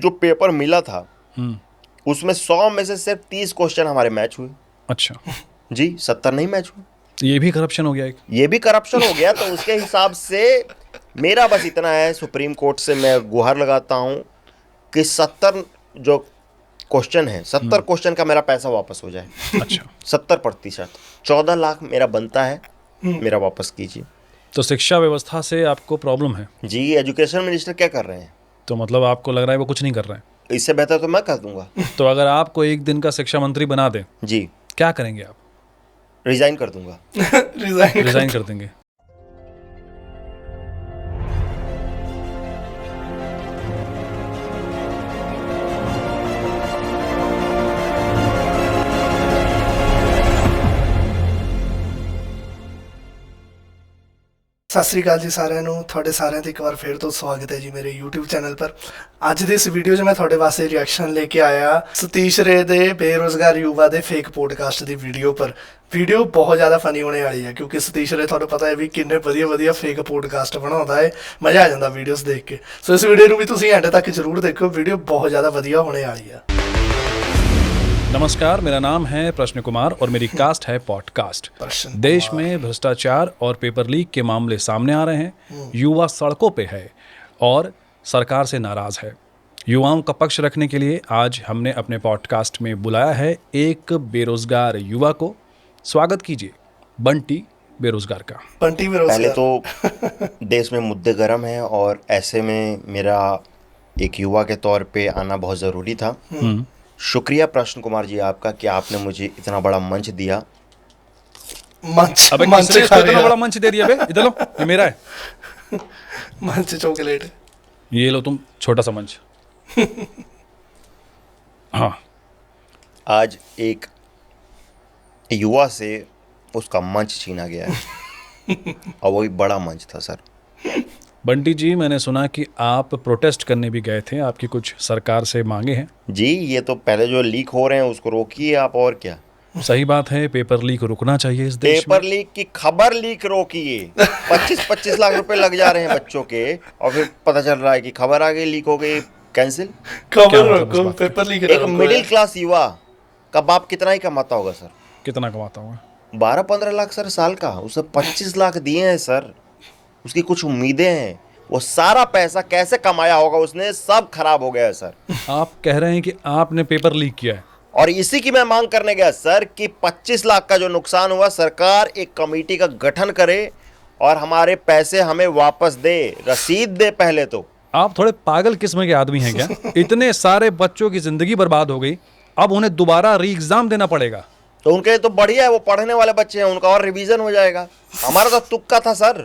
जो पेपर मिला था उसमें 100 में से सिर्फ 30 क्वेश्चन हमारे मैच हुए। अच्छा, जी, 70 नहीं मैच हुए। ये भी करप्शन हो गया एक। ये भी करप्शन हो गया। तो उसके हिसाब से मेरा बस इतना है, सुप्रीम कोर्ट से मैं गुहार लगाता हूं कि 70 जो क्वेश्चन है, 70 क्वेश्चन का मेरा पैसा वापस हो जाए। अच्छा, 70%, 14 लाख मेरा बनता है, मेरा वापस कीजिए। तो शिक्षा व्यवस्था से आपको प्रॉब्लम है? जी, एजुकेशन मिनिस्टर क्या कर रहे हैं? तो मतलब आपको लग रहा है वो कुछ नहीं कर रहे हैं? इससे बेहतर तो मैं कर दूंगा। तो अगर आपको एक दिन का शिक्षा मंत्री बना दे, जी, क्या करेंगे आप? रिजाइन कर दूंगा। रिजाइन कर देंगे? ਸਤਿ ਸ੍ਰੀ ਅਕਾਲ ਜੀ ਸਾਰਿਆਂ ਨੂੰ। ਤੁਹਾਡੇ ਸਾਰਿਆਂ ਦਾ ਇੱਕ ਵਾਰ ਫਿਰ ਤੋਂ ਸਵਾਗਤ ਹੈ ਜੀ ਮੇਰੇ YouTube ਚੈਨਲ ਪਰ। ਅੱਜ ਦੇ ਇਸ ਵੀਡੀਓ 'ਚ ਮੈਂ ਤੁਹਾਡੇ ਵਾਸਤੇ ਰਿਐਕਸ਼ਨ ਲੈ ਕੇ ਆਇਆ ਸਤੀਸ਼ ਰੇ ਦੇ ਬੇਰੁਜ਼ਗਾਰ ਯੁਵਾ ਦੇ ਫੇਕ ਪੋਡਕਾਸਟ ਦੀ ਵੀਡੀਓ ਪਰ। ਵੀਡੀਓ ਬਹੁਤ ਜ਼ਿਆਦਾ ਫਨੀ ਹੋਣੇ ਵਾਲੀ ਹੈ ਕਿਉਂਕਿ ਸਤੀਸ਼ ਰੇ ਤੁਹਾਨੂੰ ਪਤਾ ਹੈ ਵੀ ਕਿੰਨੇ ਵਧੀਆ ਵਧੀਆ ਫੇਕ ਪੋਡਕਾਸਟ ਬਣਾਉਂਦਾ ਹੈ। ਮਜ਼ਾ ਆ ਜਾਂਦਾ ਵੀਡੀਓਜ਼ ਦੇਖ ਕੇ। ਸੋ ਇਸ ਵੀਡੀਓ ਨੂੰ ਵੀ ਤੁਸੀਂ ਐਂਡ ਤੱਕ ਜ਼ਰੂਰ ਦੇਖੋ, ਵੀਡੀਓ ਬਹੁਤ ਜ਼ਿਆਦਾ ਵਧੀਆ ਹੋਣੇ ਵਾਲੀ ਹੈ। नमस्कार, मेरा नाम है प्रश्न कुमार और मेरी कास्ट है पॉडकास्ट। देश में भ्रष्टाचार और पेपर लीक के मामले सामने आ रहे हैं। युवा सड़कों पे है और सरकार से नाराज है। युवाओं का पक्ष रखने के लिए आज हमने अपने पॉडकास्ट में बुलाया है एक बेरोजगार युवा को। स्वागत कीजिए बंटी बेरोजगार का। बंटी बेरोजगार। पहले तो देश में मुद्दे गर्म हैं और ऐसे में मेरा एक युवा के तौर पे आना बहुत ज़रूरी था। शुक्रिया प्रश्न कुमार जी आपका कि आपने मुझे इतना बड़ा मंच दिया। मंच? अबे मंच किसने इसको इतना बड़ा मंच दे दिया बे? इधर लो, ये मेरा है। मंच चॉकलेट। ये लो तुम छोटा सा मंच। हाँ, आज एक युवा से उसका मंच छीना गया है और वही बड़ा मंच था सर। बंटी जी, मैंने सुना कि आप प्रोटेस्ट करने भी गए थे, आपकी कुछ सरकार से मांगे हैं। जी, ये तो पहले जो लीक हो रहे हैं उसको रोकिए आप, और क्या। सही बात है, पेपर लीक रुकना चाहिए इस देश में। पेपर लीक की खबर लीक रोकिए। 25-25 लाख रुपए लग जा रहे हैं बच्चों के और फिर पता चल रहा है कि खबर आ गई, लीक हो गई, कैंसिल। खबर रोको, पेपर लीक एक मिडिल क्लास युवा का बाप कितना ही कमाता होगा सर? कितना कमाता होगा? 12-15 लाख सर साल का। उसे 25 लाख दिए हैं सर। उसकी कुछ उम्मीदें हैं, वो सारा पैसा कैसे कमाया होगा उसने, सब खराब हो गया है सर। आप कह रहे हैं कि आपने पेपर लीक किया है? और इसी की मैं मांग करने गया सर कि 25 लाख का जो नुकसान हुआ, सरकार एक कमेटी का गठन करे और हमारे पैसे हमें वापस दे, रसीद दे पहले तो। आप थोड़े पागल किस्म के आदमी हैं क्या? इतने सारे बच्चों की जिंदगी बर्बाद हो गई, अब उन्हें दोबारा री एग्जाम देना पड़ेगा। तो उनके लिए तो बढ़िया है, वो पढ़ने वाले बच्चे हैं, उनका और रिवीजन हो जाएगा। हमारा तो तुक्का था सर,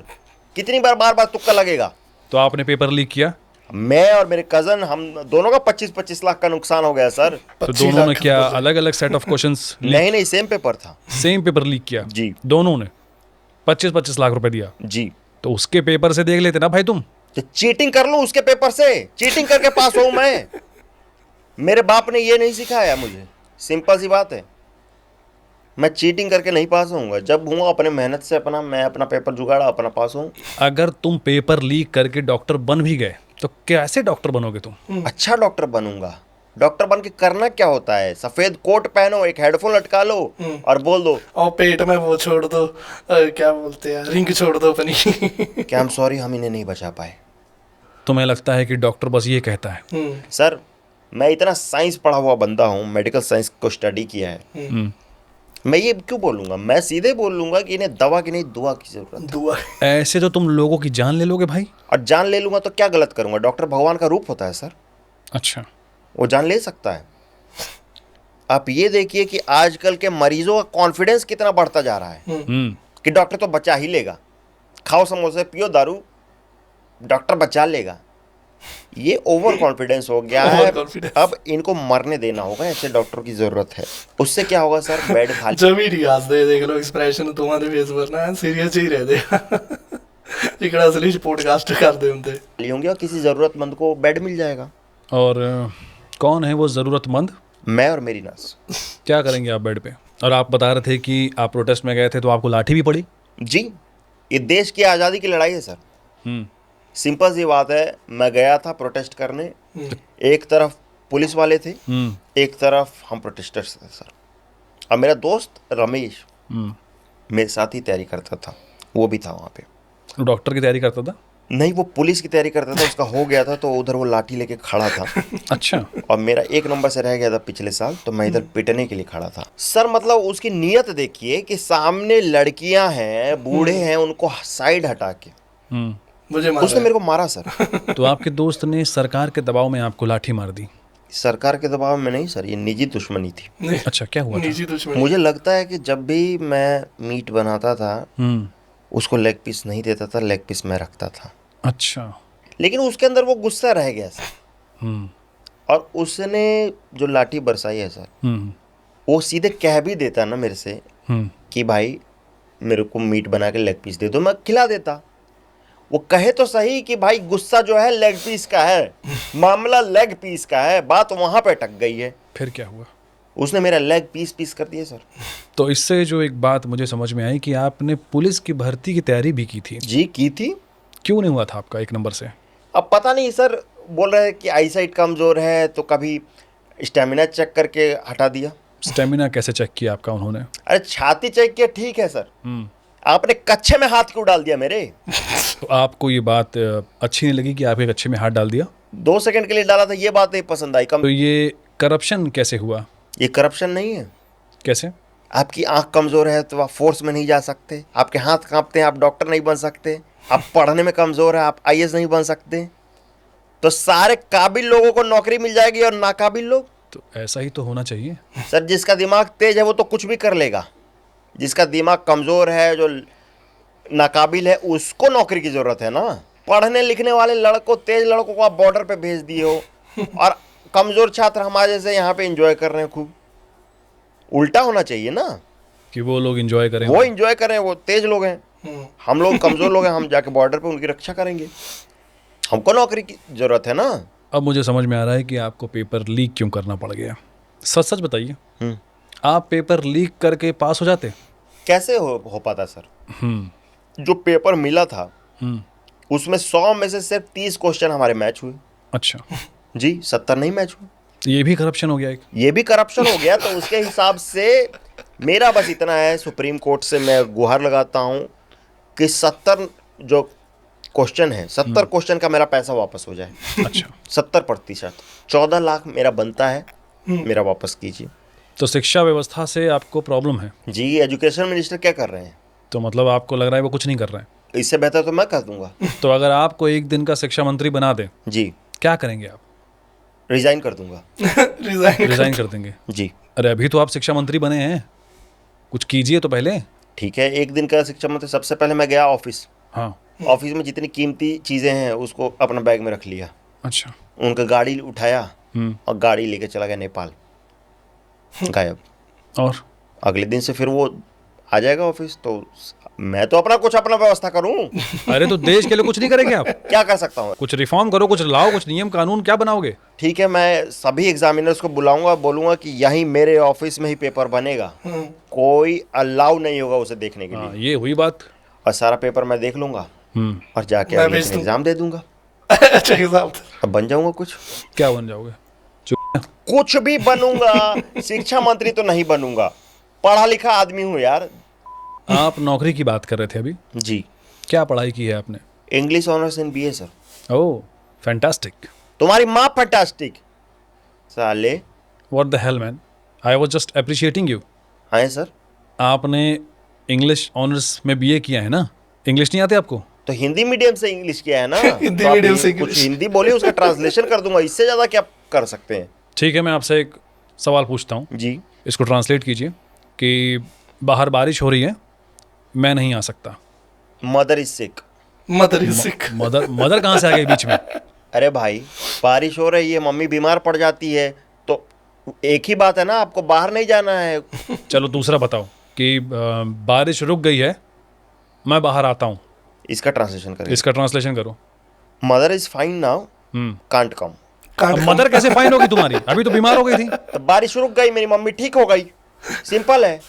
कितनी बार तुक्का लगेगा। तो आपने पेपर लीक किया? मैं और मेरे कजन, हम दोनों का 25-25 लाख का नुकसान हो गया सर। तो दोनों ने क्या अलग अलग सेट ऑफ क्वेश्चंस? नहीं, सेम पेपर था। सेम पेपर लीक किया जी। दोनों ने 25-25 लाख रुपए दिया जी। तो उसके पेपर से देख लेते ना भाई तुम। तो चीटिंग कर लूं उसके पेपर से, चीटिंग करके पास हूं मैं। मेरे बाप ने ये नहीं सिखाया मुझे, सिंपल सी बात है। मैं चीटिंग करके नहीं पास होऊंगा। जब हूँ अपने मेहनत से मैं अपना पेपर जुगाड़ा, अपना पास हूँ। अगर तुम पेपर लीक करके डॉक्टर बन भी गए तो कैसे डॉक्टर बनोगे तुम? अच्छा डॉक्टर बनूंगा। डॉक्टर बन के करना क्या होता है? सफेद कोट पहनो, एक हेडफोन लटका लो और बोल दो, और पेट में वो छोड़ दो, क्या बोलते हैं, रिंग छोड़ दो अपनी। कि हम सॉरी, हम इन्हें नहीं बचा पाए। तुम्हें लगता है कि डॉक्टर बस ये कहता है? सर, मैं इतना साइंस पढ़ा हुआ बंदा हूँ, मेडिकल साइंस को स्टडी किया है। मैं ये क्यों बोलूंगा? मैं सीधे बोल लूंगा कि इन्हें दवा की नहीं, दुआ की जरूरत है। दुआ? ऐसे तो तुम लोगों की जान ले लोगे भाई। और जान ले लूंगा तो क्या गलत करूंगा? डॉक्टर भगवान का रूप होता है सर। अच्छा, वो जान ले सकता है। आप ये देखिए कि आजकल के मरीजों का कॉन्फिडेंस कितना बढ़ता जा रहा है कि डॉक्टर तो बचा ही लेगा। खाओ समोसे, पियो दारू, डॉक्टर बचा लेगा। ये ओवर कॉन्फिडेंस हो गया है। अब इनको मरने देना होगा, ऐसे डॉक्टर की जरूरत है। उससे क्या होगा सर? बेड खाली। जमी रियाज दे देख लो एक्सप्रेशन तुम्हारे फेस पर ना, सीरियस ही रह दे। इकड़ा असली पॉडकास्ट करते होंगे होंगे और किसी जरूरतमंद को बेड मिल जाएगा। और कौन है वो जरूरतमंद? मैं और मेरी नर्स। क्या करेंगे आप बेड पे? और आप बता रहे थे कि आप प्रोटेस्ट में गए थे तो आपको लाठी भी पड़ी। जी, ये देश की आज़ादी की लड़ाई है सर। सिंपल सी बात है, मैं गया था प्रोटेस्ट करने, एक तरफ पुलिस वाले थे, एक तरफ हम प्रोटेस्टर्स थे सर। अब मेरा दोस्त रमेश मेरे साथ ही तैयारी करता था, वो भी था वहाँ पे। डॉक्टर की तैयारी करता था? नहीं, वो पुलिस की तैयारी करता था, उसका हो गया था तो उधर वो लाठी लेके खड़ा था। अच्छा। और मेरा 1 नंबर से रह गया था पिछले साल, तो मैं इधर पिटने के लिए खड़ा था सर। मतलब उसकी नीयत देखिए कि सामने लड़कियां हैं, बूढ़े हैं, उनको साइड हटा के मुझे मारा उसने मेरे को मारा सर। तो आपके दोस्त ने सरकार के दबाव में आपको लाठी मार दी? सरकार के दबाव में नहीं सर, ये निजी दुश्मनी थी। अच्छा, क्या हुआ था? निजी दुश्मनी। मुझे लगता है कि जब भी मैं मीट बनाता था उसको लेग पीस नहीं देता था, लेग पीस मैं रखता था। अच्छा। लेकिन उसके अंदर वो गुस्सा रह गया सर, और उसने जो लाठी बरसाई है सर, वो सीधे कह भी देता ना मेरे से कि भाई मेरे को मीट बना के लेग पीस दे दो, मैं खिला देता। वो कहे तो सही कि भाई गुस्सा जो है लेग पीस का है, मामला लेग पीस का है, बात वहां पे अटक गई है। फिर क्या हुआ? उसने मेरा लेग पीस कर दिया सर। तो इससे जो एक बात मुझे समझ में आई कि आपने पुलिस की भर्ती की तैयारी भी की थी। जी की थी। क्यों नहीं हुआ था आपका 1 नंबर से? अब पता नहीं सर, बोल रहे हैं कि आईसाइट कमजोर है, तो कभी स्टेमिना चेक करके हटा दिया। स्टेमिना कैसे चेक किया आपका उन्होंने? अरे छाती चेक किया, ठीक है सर, आपने कच्छे में हाथ क्यों डाल दिया मेरे? तो आपको ये बात अच्छी नहीं लगी कि आपके कच्छे में हाथ डाल दिया? 2 सेकंड के लिए डाला था, ये बात नहीं पसंद आई। तो ये करप्शन कैसे हुआ? ये करप्शन नहीं है। कैसे? आपकी आंख कमजोर है तो आप फोर्स में नहीं जा सकते, आपके हाथ कांपते हैं, आप डॉक्टर नहीं बन सकते, आप पढ़ने में कमजोर है, आप आईएएस नहीं बन सकते। तो सारे काबिल लोगों को नौकरी मिल जाएगी और नाकाबिल लोग? तो ऐसा ही तो होना चाहिए सर। जिसका दिमाग तेज है वो तो कुछ भी कर लेगा, जिसका दिमाग कमजोर है, जो नाकाबिल है, उसको नौकरी की जरूरत है ना। पढ़ने लिखने वाले लड़कों, तेज लड़कों को आप बॉर्डर पे भेज दिए हो, और कमजोर छात्र हमारे जैसे यहाँ पे एंजॉय कर रहे हैं खूब। उल्टा होना चाहिए ना, कि वो लोग एंजॉय करें। वो एंजॉय करें, वो तेज लोग हैं, हम लोग कमजोर लोग हैं, हम जाके बॉर्डर पे उनकी रक्षा करेंगे। हमको नौकरी की जरूरत है ना। अब मुझे समझ में आ रहा है कि आपको पेपर लीक क्यों करना पड़ गया। सच सच बताइए, आप पेपर लीक करके पास हो जाते? कैसे हो पाता सर? जो पेपर मिला था उसमें 100 में से सिर्फ 30 क्वेश्चन हमारे मैच हुए। अच्छा जी, 70 नहीं मैच हुए। ये भी करप्शन हो गया एक? ये भी करप्शन हो गया। तो उसके हिसाब से मेरा बस इतना है, सुप्रीम कोर्ट से मैं गुहार लगाता हूँ कि 70 जो क्वेश्चन है, 70 क्वेश्चन का मेरा पैसा वापस हो जाए। अच्छा। 70%, 14 लाख मेरा बनता है, मेरा वापस कीजिए। तो शिक्षा व्यवस्था से आपको प्रॉब्लम है? जी, एजुकेशन मिनिस्टर क्या कर रहे हैं? तो मतलब आपको लग रहा है वो कुछ नहीं कर रहे हैं? इससे बेहतर तो मैं कर दूंगा। तो अगर आपको एक दिन का शिक्षा मंत्री बना दे, जी, क्या करेंगे आप? रिजाइन कर दूंगा। रिजाइन कर देंगे? जी। अरे अभी तो आप शिक्षा मंत्री बने हैं, कुछ कीजिए तो पहले। ठीक है, एक दिन का शिक्षा मंत्री। सबसे पहले मैं गया ऑफिस। हाँ। ऑफिस में जितनी कीमती चीजें हैं उसको अपना बैग में रख लिया। अच्छा। उनका गाड़ी उठाया और गाड़ी लेके चला गया नेपाल, गायब। और अगले दिन से फिर वो आ जाएगा ऑफिस, तो मैं तो अपना व्यवस्था करूं। अरे तो देश के लिए कुछ नहीं करेंगे आप? क्या कर सकता हूं? कुछ रिफॉर्म करो, कुछ लाओ, कुछ नियम कानून, क्या बनाओगे? ठीक है, मैं सभी एग्जामिनर्स को बुलाऊंगा, बोलूंगा कि यहीं मेरे ऑफिस में ही पेपर बनेगा, कोई अलाउ नहीं होगा उसे देखने के लिए। ये हुई बात। और सारा पेपर मैं देख लूंगा और जाके अगले दिन एग्जाम दे दूंगा। अच्छा एग्जाम। अब बन जाऊंगा कुछ। क्या बन जाओगे? कुछ भी बनूंगा, शिक्षा मंत्री तो नहीं बनूंगा, पढ़ा लिखा आदमी हूँ यार। आप नौकरी की बात कर रहे थे अभी। जी। क्या पढ़ाई की है आपने? English honours in BA sir. Oh fantastic. तुम्हारी माँ फैंटास्टिक साले। What the hell man, I was just appreciating you. हाँ सर। आपने इंग्लिश ऑनर्स में बीए किया है ना? इंग्लिश नहीं आती आपको? तो हिंदी मीडियम से इंग्लिश किया है ना। हिंदी तो मीडियम से कुछ इंग्लिश। हिंदी बोलिए, उसका ट्रांसलेशन कर दूंगा, इससे ज्यादा क्या कर सकते हैं? ठीक है, मैं आपसे एक सवाल पूछता हूँ, जी। इसको ट्रांसलेट कीजिए कि बाहर बारिश हो रही है, मैं नहीं आ सकता। Mother is sick. Mother is sick. Mother कहाँ से आ गई बीच में? अरे भाई, बारिश हो रही है, मम्मी बीमार पड़ जाती है, तो एक ही बात है ना, आपको बाहर नहीं जाना है। चलो दूसरा बताओ कि बारिश रुक गई है, मैं बाहर आता हूँ। इसका ट्रांसलेशन करें। इसका ट्रांसलेशन करो। Mother is fine now, can't come. अब मदर कैसे फाइन होगी तुम्हारी? अभी तो बीमार हो गई थी। तो बारिश रुक गई, मेरी मम्मी ठीक हो गई, सिंपल है।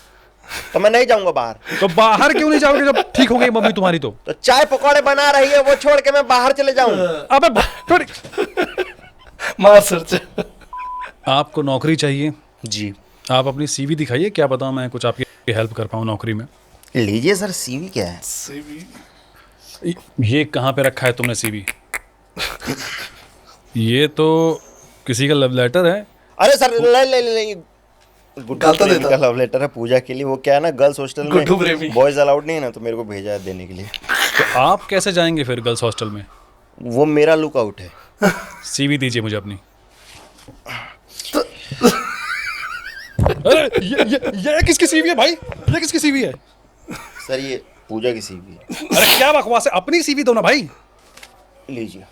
तो मैं नहीं जाऊंगा बाहर। तो बाहर क्यों नहीं जाओगे जब ठीक हो गई मम्मी तुम्हारी? तो चाय पकौड़े बना रही है, वो छोड़ के मैं बाहर चले जाऊं? अबे फिर मार सर। आपको नौकरी चाहिए जी आप अपनी सीवी दिखाइए, क्या बताऊं मैं कुछ आपकी हेल्प कर पाऊं नौकरी में। लीजिए सर, सीवी क्या है? ये कहाँ पे रखा है तुमने सीवी? ये तो किसी का लव लेटर है। अरे सर ले ले ले, ले। गुड्डू गाल तो प्रेमी देता। का लव लेटर है पूजा के लिए। वो क्या है ना, गर्ल्स हॉस्टल गुड्डू प्रेमी। में बॉयज अलाउड नहीं है ना, तो मेरे को भेजा है देने के लिए। तो आप कैसे जाएंगे फिर गर्ल्स हॉस्टल में? वो मेरा लुकआउट है। सीवी दीजिए मुझे अपनी। अरे ये किसकी सीवी है भाई? ये किसकी सीवी है? सर ये पूजा की सीवी है। अरे क्या बकवास है, अपनी सीवी दो ना भाई। लीजिए।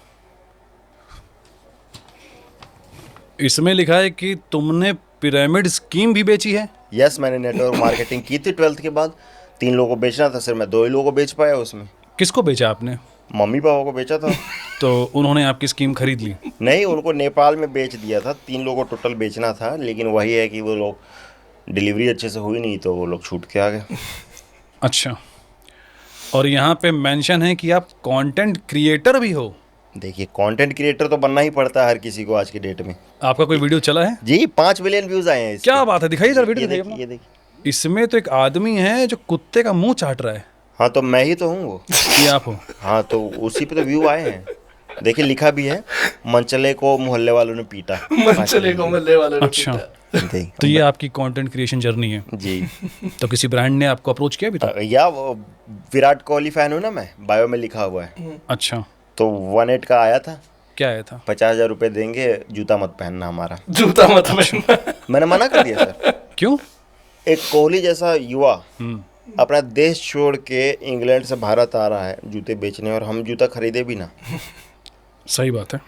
इसमें लिखा है कि तुमने पिरामिड स्कीम भी बेची है। यस, मैंने नेटवर्क मार्केटिंग की थी 12th के बाद। 3 लोगों को बेचना था सर, मैं 2 ही लोगों को बेच पाया उसमें। किसको बेचा आपने? मम्मी पापा को बेचा था। तो उन्होंने आपकी स्कीम खरीद ली? नहीं, उनको नेपाल में बेच दिया था। 3 लोगों को टोटल बेचना था, लेकिन वही है कि वो लोग डिलीवरी अच्छे से हुई नहीं, तो वो लोग छूट के आ गए। अच्छा, और यहाँ पे मेंशन है कि आप कंटेंट क्रिएटर भी हो। देखिए, कंटेंट क्रिएटर तो बनना ही पड़ता है हर किसी को आज की डेट में। आपका कोई वीडियो चला है? जी 5 मिलियन व्यूज आए हैं इस क्या पे। बात है, दिखाइए जरा ये वीडियो देखिए, दिखाइए ये अपना। देखिए। इसमें तो एक आदमी है जो कुत्ते का मुंह चाट रहा है। हाँ, तो मैं ही तो हूँ वो। ये आप हो? हाँ, तो उसी पे तो व्यू आए हैं। देखिए, लिखा भी है, मनचले को मोहल्ले वालों ने पीटा। मंचले को मल्ले वाले ने अच्छा। पीटा। देखिए। तो ये आपकी कंटेंट क्रिएशन जर्नी है। जी। तो किसी ब्रांड ने आपको अप्रोच किया अभी तक? या वो विराट कोहली फैन हूँ ना मैं, बायो में लिखा हुआ है। अच्छा, तो 18 का आया था, क्या आया था? 50,000 रुपये देंगे, जूता मत पहनना हमारा। जूता मत पहनना। मैंने मना कर दिया सर। क्यों? एक कोहली जैसा युवा अपना देश छोड़ के इंग्लैंड से भारत आ रहा है जूते बेचने, और हम जूता खरीदे भी ना। सही बात है।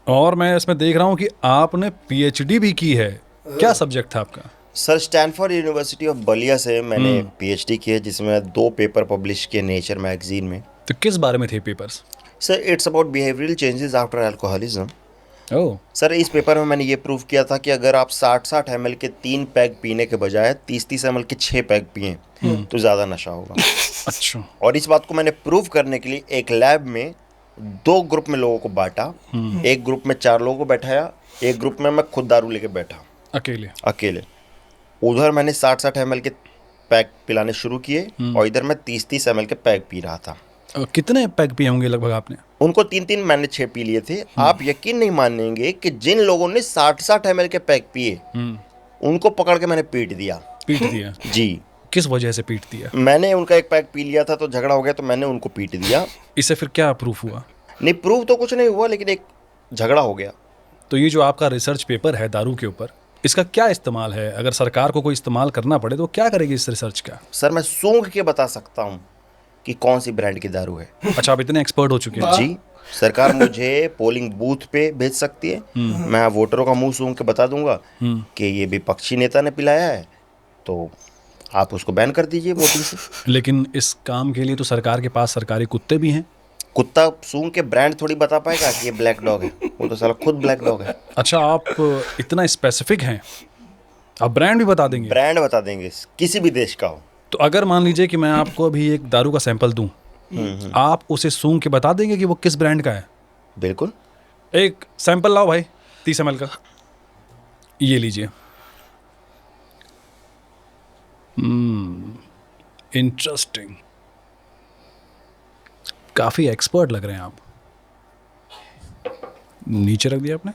और मैं इसमें देख रहा हूँ कि आपने पीएचडी भी की है। क्या सब्जेक्ट था आपका? Sir Stanford university of Ballia से मैंने पीएचडी की है, जिसमें 2 पेपर पब्लिश किए नेचर मैगजीन में। तो किस बारे में थे papers? Sir it's about behavioural changes after alcoholism. Oh, sir इस पेपर में मैंने ये प्रूव किया था कि अगर आप 60-60 ml के 3 पैग पीने के बजाय 30-30 ml के 6 पैग पिए तो ज़्यादा नशा होगा। अच्छा। और इस बात को मैंने प्रूव करने के लिए एक लैब में 2 ग्रुप में लोगों को बांटा। एक ग्रुप में 4 लोगों को बैठाया, एक ग्रुप में मैं खुद दारू लेके बैठा अकेले। उधर मैंने 60-60 ml के पैक पिलाने शुरू किए, और इधर मैं 30-30 ml के पैक पी रहा था। कितने पैग पिए होंगे लगभग आपने? उनको 3-3, मैंने 6 पी लिए थे। आप यकीन नहीं मानेंगे कि जिन लोगों ने 60-60 ml के पैक पिए उनको पकड़ के मैंने पीट दिया। पीट दिया? जी। किस वजह से पीट दिया? मैंने उनका एक पैक पी लिया था, तो झगड़ा हो गया, तो मैंने उनको पीट दिया। इससे फिर क्या प्रूफ हुआ? नहीं, प्रूफ तो कुछ नहीं हुआ, लेकिन एक झगड़ा हो गया। तो ये जो आपका रिसर्च पेपर है दारू के ऊपर, इसका क्या इस्तेमाल है? अगर सरकार को कोई इस्तेमाल करना पड़े तो क्या करेगी इस रिसर्च का? सर मैं सूंघ के बता सकता हूँ कि कौन सी ब्रांड की दारू है। अच्छा, आप इतने एक्सपर्ट हो चुके हैं। जी। सरकार मुझे पोलिंग बूथ पे भेज सकती है, मैं वोटरों का मुंह सूंघ के बता दूंगा कि ये विपक्षी नेता ने पिलाया है, तो आप उसको बैन कर दीजिए वोटिंग से। लेकिन इस काम के लिए तो सरकार के पास सरकारी कुत्ते भी हैं। कुत्ता सूंघ के ब्रांड थोड़ी बता पाएगा कि ये ब्लैक डॉग है, वो तो साला खुद ब्लैक डॉग है। अच्छा, आप इतना स्पेसिफिक हैं, आप ब्रांड भी बता देंगे? ब्रांड बता देंगे, किसी भी देश का हो। तो अगर मान लीजिए कि मैं आपको अभी एक दारू का सैंपल दूं, आप उसे सूंघ के बता देंगे कि वो किस ब्रांड का है? बिल्कुल। एक सैंपल लाओ भाई, 30 ml का। ये लीजिए। इंटरेस्टिंग, काफी एक्सपर्ट लग रहे हैं आप। नीचे रख दिया आपने,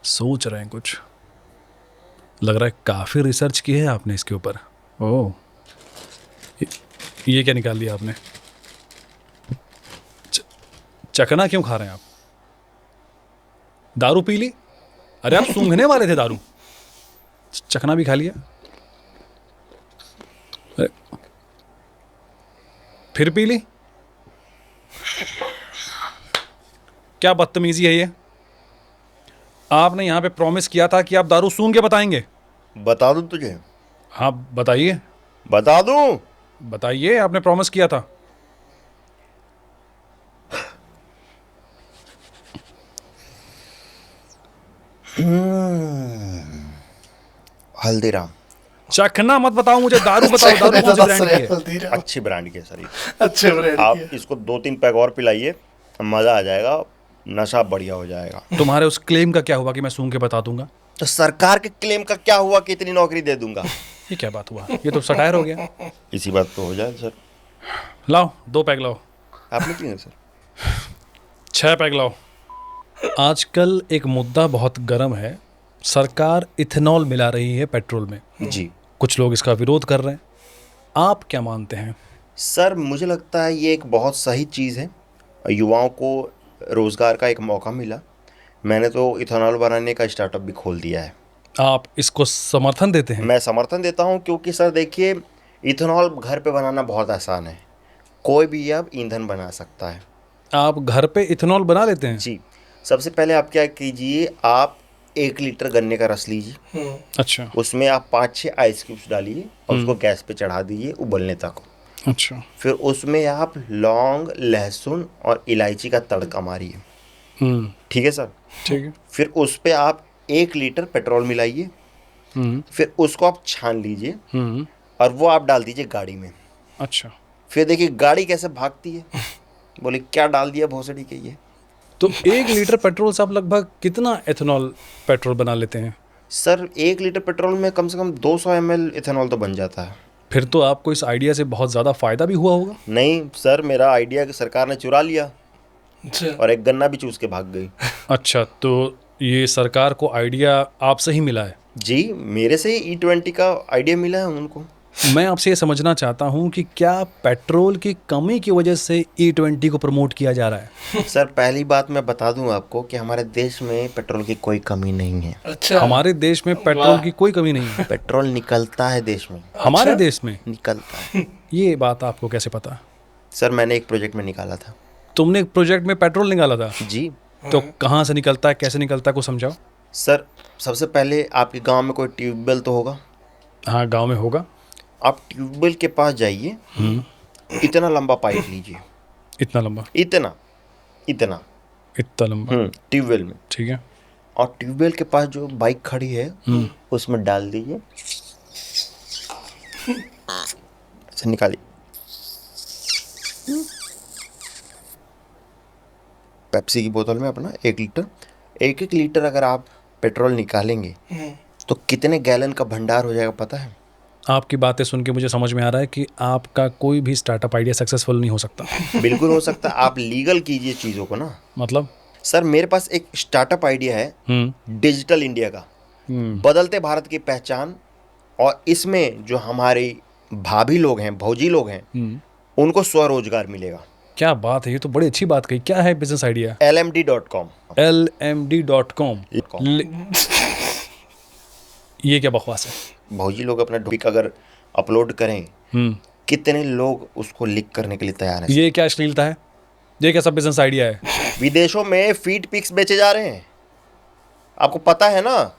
सोच रहे हैं कुछ, लग रहा है काफी रिसर्च की है आपने इसके ऊपर। ओह, ये क्या निकाल लिया आपने? चकना क्यों खा रहे हैं आप? दारू पी ली? अरे आप सूंघने वाले थे दारू, चकना भी खा लिया। अरे, फिर पी ली? क्या बदतमीजी है ये? आपने यहां पे प्रॉमिस किया था कि आप दारू सूंघ के बताएंगे। बता दूं तुझे? हाँ बताइए। बता दूं? बताइए, आपने प्रॉमिस किया था। हल्दीराम। चखना मत बताओ मुझे, दारू बताओ, दारू कौन सी ब्रांड की है? हल्दीराम अच्छी ब्रांड की है सर ये। अच्छे ब्रांड की आप है। इसको 2-3 पैक और पिलाइए, मज़ा आ जाएगा, नशा बढ़िया हो जाएगा। तुम्हारे उस क्लेम का क्या हुआ कि मैं सूंघ के बता दूंगा? तो सरकार के क्लेम का क्या हुआ कि इतनी नौकरी दे दूंगा? ये क्या बात हुआ? ये तो सटायर हो गया। इसी बात पे हो जाए सर। लाओ 2 पैक लाओ। आप निकलेंगे सर? 6 पैक लाओ। आजकल एक मुद्दा बहुत गर्म है, सरकार इथेनॉल मिला रही है पेट्रोल में। जी कुछ लोग इसका विरोध कर रहे हैं, आप क्या मानते हैं? सर, मुझे लगता है ये एक बहुत सही चीज़ है। युवाओं को रोज़गार का एक मौका मिला। मैंने तो इथेनॉल बनाने का स्टार्टअप भी खोल दिया है। आप इसको समर्थन देते हैं? मैं समर्थन देता हूँ, क्योंकि सर देखिए, इथेनॉल घर पे बनाना बहुत आसान है। कोई भी अब ईंधन बना सकता है। आप घर पे इथेनॉल बना लेते हैं? जी, सबसे पहले आप क्या कीजिए, आप 1 लीटर गन्ने का रस लीजिए, अच्छा उसमें आप 5-6 आइस क्यूब्स डालिए और उसको गैस पे चढ़ा दीजिए उबलने तक। अच्छा। फिर उसमें आप लौंग, लहसुन और इलायची का तड़का मारिए। ठीक है सर? ठीक है। फिर उस पे आप 1 लीटर पेट्रोल मिलाइए, फिर उसको आप छान लीजिए और वो आप डाल दीजिए गाड़ी में। अच्छा, फिर देखिए गाड़ी कैसे भागती है। बोले क्या डाल दिया भोसड़ी के ये। तो 1 लीटर पेट्रोल से आप लगभग कितना एथेनॉल पेट्रोल बना लेते हैं? सर 1 लीटर पेट्रोल में कम से कम 200 ml इथेनॉल तो बन जाता है। फिर तो आपको इस आइडिया से बहुत ज़्यादा फायदा भी हुआ होगा। नहीं सर, मेरा आइडिया कि सरकार ने चुरा लिया अच्छा और एक गन्ना भी चूस के भाग गई। अच्छा, तो ये सरकार को आइडिया आपसे ही मिला है? जी, मेरे से ही E20 का आइडिया मिला है उनको। मैं आपसे ये समझना चाहता हूँ कि क्या पेट्रोल की कमी की वजह से E20 को प्रमोट किया जा रहा है? सर पहली बात मैं बता दूं आपको कि हमारे देश में पेट्रोल की कोई कमी नहीं है। अच्छा हमारे देश में पेट्रोल की कोई कमी नहीं है। पेट्रोल निकलता है देश में, हमारे देश में निकलता है। ये बात आपको कैसे पता? सर मैंने एक प्रोजेक्ट में निकाला था। तुमने एक प्रोजेक्ट में पेट्रोल निकाला था? जी तो कहाँ से निकलता है, कैसे निकलता है, को समझाओ। सर, सबसे पहले आपके गांव में कोई ट्यूबवेल तो होगा। हाँ, गांव में होगा। आप ट्यूबवेल के पास जाइए, इतना लंबा पाइप लीजिए, इतना लंबा? इतना इतना इतना लंबा? ट्यूबवेल में। ठीक है। और ट्यूबवेल के पास जो बाइक खड़ी है उसमें डाल दीजिए, ऐसे निकालिए। पेप्सी की बोतल में अपना 1 लीटर, 1-1 लीटर अगर आप पेट्रोल निकालेंगे तो कितने गैलन का भंडार हो जाएगा पता है? आपकी बातें सुन के मुझे समझ में आ रहा है कि आपका कोई भी स्टार्टअप आइडिया सक्सेसफुल नहीं हो सकता। बिल्कुल हो सकता है। आप लीगल कीजिए चीज़ों को ना। मतलब? सर मेरे पास एक स्टार्टअप आइडिया है डिजिटल इंडिया का, बदलते भारत की पहचान। और इसमें जो हमारे भाभी लोग हैं, भौजी लोग हैं, उनको स्वरोजगार मिलेगा। क्या बात है, ये तो बड़ी अच्छी बात कही। क्या है बिजनेस आइडिया? LMD.com। LMD.com। ये क्या बकवास है? भौजी लोग अपना टॉपिक अगर अपलोड करें, कितने लोग उसको लिख करने के लिए तैयार हैं। ये क्या अश्लीलता है? ये कैसा बिजनेस आइडिया है? विदेशों में फीड पिक्स बेचे जा रहे हैं, आपको पता है ना,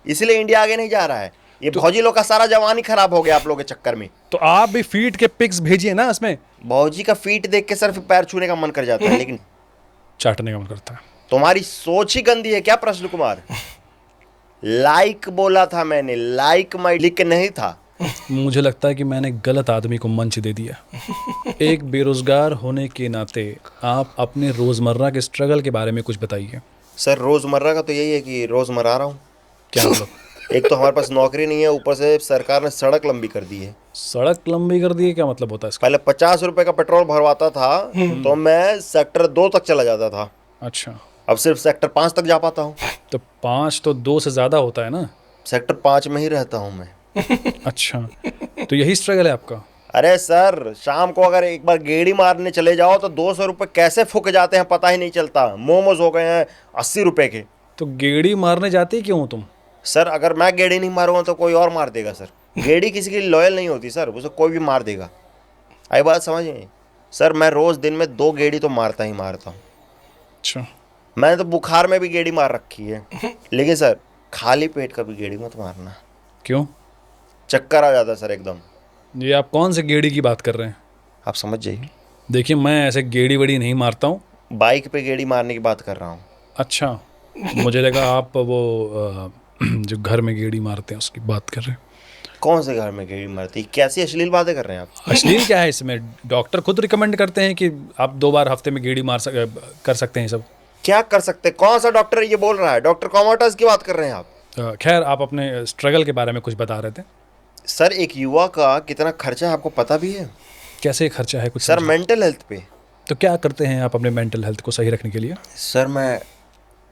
इसलिए इंडिया आगे नहीं जा रहा है। ये भौजी लोग का सारा जवानी खराब हो गया आप लोगों के चक्कर में। तो आप भी फीट के पिक्स भेजिए ना इसमें। भौजी का फीट देख के सिर्फ पैर छूने का मन कर जाता है, लेकिन चाटने का मन करता है। तुम्हारी सोच ही गंदी है क्या प्रश्न कुमार? लाइक बोला था मैंने, लाइक माई लिख के नहीं था। मुझे लगता है कि मैंने गलत आदमी को मंच दे दिया। एक बेरोजगार होने के नाते आप अपने रोजमर्रा के स्ट्रगल के बारे में कुछ बताइए। सर रोजमर्रा का तो यही है कि रोज मरा रहा हूँ। क्या मतलब? एक तो हमारे पास नौकरी नहीं है, ऊपर से सरकार ने सड़क लंबी कर दी है। सड़क लंबी कर दी है? क्या मतलब होता है इसका? पहले 50 रुपए का पेट्रोल भरवाता था तो मैं सेक्टर 2 तक चला जाता था। अच्छा, अब सिर्फ सेक्टर 5 तक जा पाता हूँ। तो 5 तो 2 से ज्यादा होता है ना। सेक्टर 5 में ही रहता हूँ मैं। अच्छा, तो यही स्ट्रगल है आपका? अरे सर, शाम को अगर एक बार गेड़ी मारने चले जाओ तो 200 रुपए कैसे फूक जाते हैं पता ही नहीं चलता। मोमोज हो गए हैं 80 रुपए के। तो गेड़ी मारने जाते क्यों तुम? सर अगर मैं गेड़ी नहीं मारूंगा तो कोई और मार देगा सर। गेड़ी किसी के लिए लॉयल नहीं होती सर, उसे कोई भी मार देगा। आई बात समझिए सर, मैं रोज दिन में 2 गेड़ी तो मारता ही मारता हूँ। अच्छा, मैंने तो बुखार में भी गेड़ी मार रखी है। लेकिन सर खाली पेट का भी गेड़ी मत मारना, क्यों? चक्कर आ जाता है सर एकदम। ये आप कौन से गेड़ी की बात कर रहे हैं? आप समझ जाइए। देखिए, मैं ऐसे गेड़ी वेड़ी नहीं मारता हूँ। बाइक पे गेड़ी मारने की बात कर रहा हूँ। अच्छा, मुझे लगा आप वो जो घर में गेड़ी मारते हैं उसकी बात कर रहे हैं। कौन से घर में गेड़ी मारती, कैसी अश्लील बातें कर रहे हैं आप? अश्लील क्या है इसमें? डॉक्टर खुद रिकमेंड करते हैं कि आप 2 बार हफ्ते में गेड़ी कर सकते हैं सब। क्या कर सकते, कौन सा डॉक्टर ये बोल रहा है? डॉक्टर कॉमोटस की बात कर रहे हैं आप? खैर, आप अपने स्ट्रगल के बारे में कुछ बता रहे थे। सर एक युवा का कितना खर्चा है आपको पता भी है? कैसे खर्चा है कुछ सर समझाइए। मेंटल हेल्थ पे। तो क्या करते हैं आप अपने मेंटल हेल्थ को सही रखने के लिए? सर मैं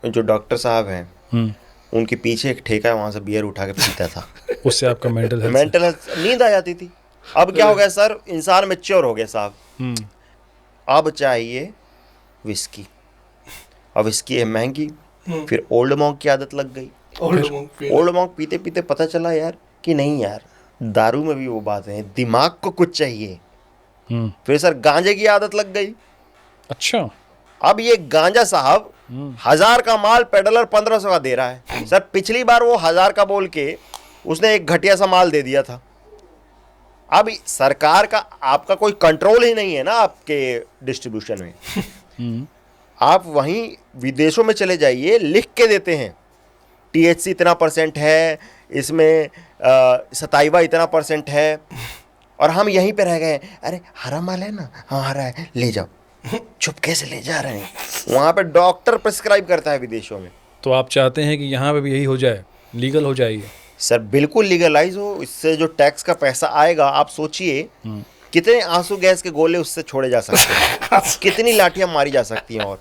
जो डॉक्टर साहब हैं उनके पीछे एक ठेका है, वहाँ से बियर उठा के पीता था। उससे आपका मेंटल हेल्थ नींद आ जाती थी। अब क्या हो गया सर, इंसान मैच्योर हो गया साहब। अब चाहिए विस्की, और विस्की है महंगी। फिर ओल्ड मॉन्क की आदत लग गई। ओल्ड मॉन्क पीते पीते पता चला यार कि नहीं यार, दारू में भी वो बात है, दिमाग को कुछ चाहिए। फिर सर गांजे की आदत लग गई। अच्छा। अब ये गांजा साहब 1000 का माल पेडलर 1500 का दे रहा है। सर पिछली बार वो 1000 का बोल के उसने एक घटिया सा माल दे दिया था। अब सरकार का आपका कोई कंट्रोल ही नहीं है ना आपके डिस्ट्रीब्यूशन में। आप वहीं विदेशों में चले जाइए, लिख के देते हैं THC इतना % है, इसमें सताइवा इतना % है, और हम यहीं पे रह गए। अरे हरा माल है ना, हाँ हरा है, ले जाओ। चुपके से ले जा रहे हैं। वहाँ पे डॉक्टर प्रिस्क्राइब करता है विदेशों में। तो आप चाहते हैं कि यहाँ पे भी यही हो जाए, लीगल हो जाइए? सर बिल्कुल लीगलाइज हो। इससे जो टैक्स का पैसा आएगा, आप सोचिए कितने आंसू गैस के गोले उससे छोड़े जा सकते हैं, कितनी लाठियां मारी जा सकती हैं, और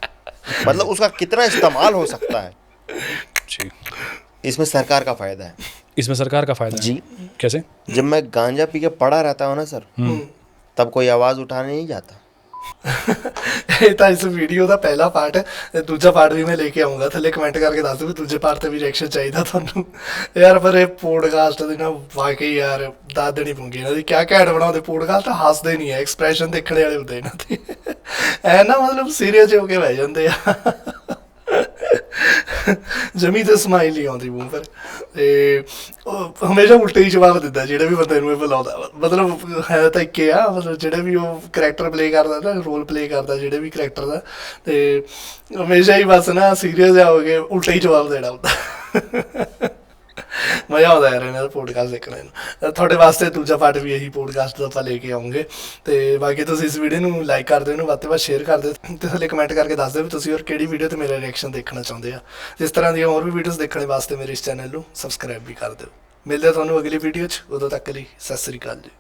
मतलब उसका कितना इस्तेमाल हो सकता है। जी। इसमें सरकार का फायदा है। इसमें सरकार का फायदा जी है? कैसे? जब मैं गांजा पी के पड़ा रहता हूँ ना सर, तब कोई आवाज उठाने नहीं जाता। ਇਹ ਤਾਂ ਇਸ ਵੀਡੀਓ ਦਾ ਪਹਿਲਾ ਪਾਰਟ ਹੈ, ਤੇ ਦੂਜਾ ਪਾਰਟ ਵੀ ਮੈਂ ਲੈ ਕੇ ਆਉਂਗਾ। ਥੱਲੇ ਕਮੈਂਟ ਕਰਕੇ ਦੱਸ ਦਿਓ ਵੀ ਦੂਜੇ ਪਾਰਟ ਤੇ ਵੀ ਰਿਐਕਸ਼ਨ ਚਾਹੀਦਾ ਤੁਹਾਨੂੰ ਯਾਰ। ਪਰ ਇਹ ਪੋਡਕਾਸਟ ਦੀ ਨਾ ਵਾਕਈ ਯਾਰ ਦੱਸ ਦੇਣੀ ਪਊਗੀ ਇਹਨਾਂ ਦੀ, ਕਿਆ ਘੈਂਟ ਬਣਾਉਂਦੇ ਪੋਡਕਾਸਟ। ਹੱਸਦੇ ਨਹੀਂ ਹੈ, ਐਕਸਪ੍ਰੈਸ਼ਨ ਦੇਖਣੇ ਵਾਲੇ ਹੁੰਦੇ ਇਹਨਾਂ ਦੇ। ਐ ਨਾ ਮਤਲਬ ਸੀਰੀਅਸ ਹੋ ਕੇ ਬਹਿ ਜਾਂਦੇ ਆ। ਜਮੀ ਤੇ ਸਮਾਈਲ ਨਹੀਂ ਆਉਂਦੀ ਮੂੰਹ ਪਰ, ਤੇ ਉਹ ਹਮੇਸ਼ਾ ਉਲਟੇ ਹੀ ਜਵਾਬ ਦਿੰਦਾ ਜਿਹੜੇ ਵੀ ਬੰਦੇ ਨੂੰ ਇਹ ਬੁਲਾਉਂਦਾ। ਮਤਲਬ ਹੈ ਤਾਂ ਇੱਕ ਹੀ ਆ, ਮਤਲਬ ਜਿਹੜੇ ਵੀ ਉਹ ਕਰੈਕਟਰ ਪਲੇ ਕਰਦਾ ਨਾ, ਰੋਲ ਪਲੇ ਕਰਦਾ ਜਿਹੜੇ ਵੀ ਕਰੈਕਟਰ ਦਾ, ਤੇ ਹਮੇਸ਼ਾ ਹੀ ਬਸ ਨਾ ਸੀਰੀਅਸ ਹੋ ਕੇ ਉਲਟਾ ਹੀ ਜਵਾਬ ਦੇਣਾ ਹੁੰਦਾ। ਮਜ਼ਾ ਆਉਂਦਾ ਯਾਰ ਇਹਨਾਂ ਦਾ ਪੋਡਕਾਸਟ ਦੇਖਣ ਨੂੰ। ਤੁਹਾਡੇ ਵਾਸਤੇ ਦੂਜਾ ਪਾਰਟ ਵੀ ਇਹੀ ਪੋਡਕਾਸਟ ਦਾ ਆਪਾਂ ਲੈ ਕੇ ਆਉਂਗੇ। ਤੇ ਬਾਕੀ ਤੁਸੀਂ ਇਸ ਵੀਡੀਓ ਨੂੰ ਲਾਈਕ ਕਰ ਦਿਓ, ਇਹਨੂੰ ਵੱਧ ਤੋਂ ਵੱਧ ਸ਼ੇਅਰ ਕਰ ਦਿਓ, ਤੇ ਥੱਲੇ ਕਮੈਂਟ ਕਰਕੇ ਦੱਸ ਦਿਓ ਵੀ ਤੁਸੀਂ ਹੋਰ ਕਿਹੜੀ ਵੀਡੀਓ ਤੇ ਮੇਰਾ ਰਿਐਕਸ਼ਨ ਦੇਖਣਾ ਚਾਹੁੰਦੇ ਆ। ਇਸ ਤਰ੍ਹਾਂ ਦੀਆਂ ਹੋਰ ਵੀ ਵੀਡੀਓਜ਼ ਦੇਖਣ ਵਾਸਤੇ ਮੇਰੇ ਇਸ ਚੈਨਲ ਨੂੰ ਸਬਸਕ੍ਰਾਈਬ ਵੀ ਕਰ ਦਿਓ। ਮਿਲਦੇ ਤੁਹਾਨੂੰ ਅਗਲੀ ਵੀਡੀਓ 'ਚ, ਉਦੋਂ ਤੱਕ ਲਈ ਸਤਿ ਸ੍ਰੀ ਅਕਾਲ ਜੀ।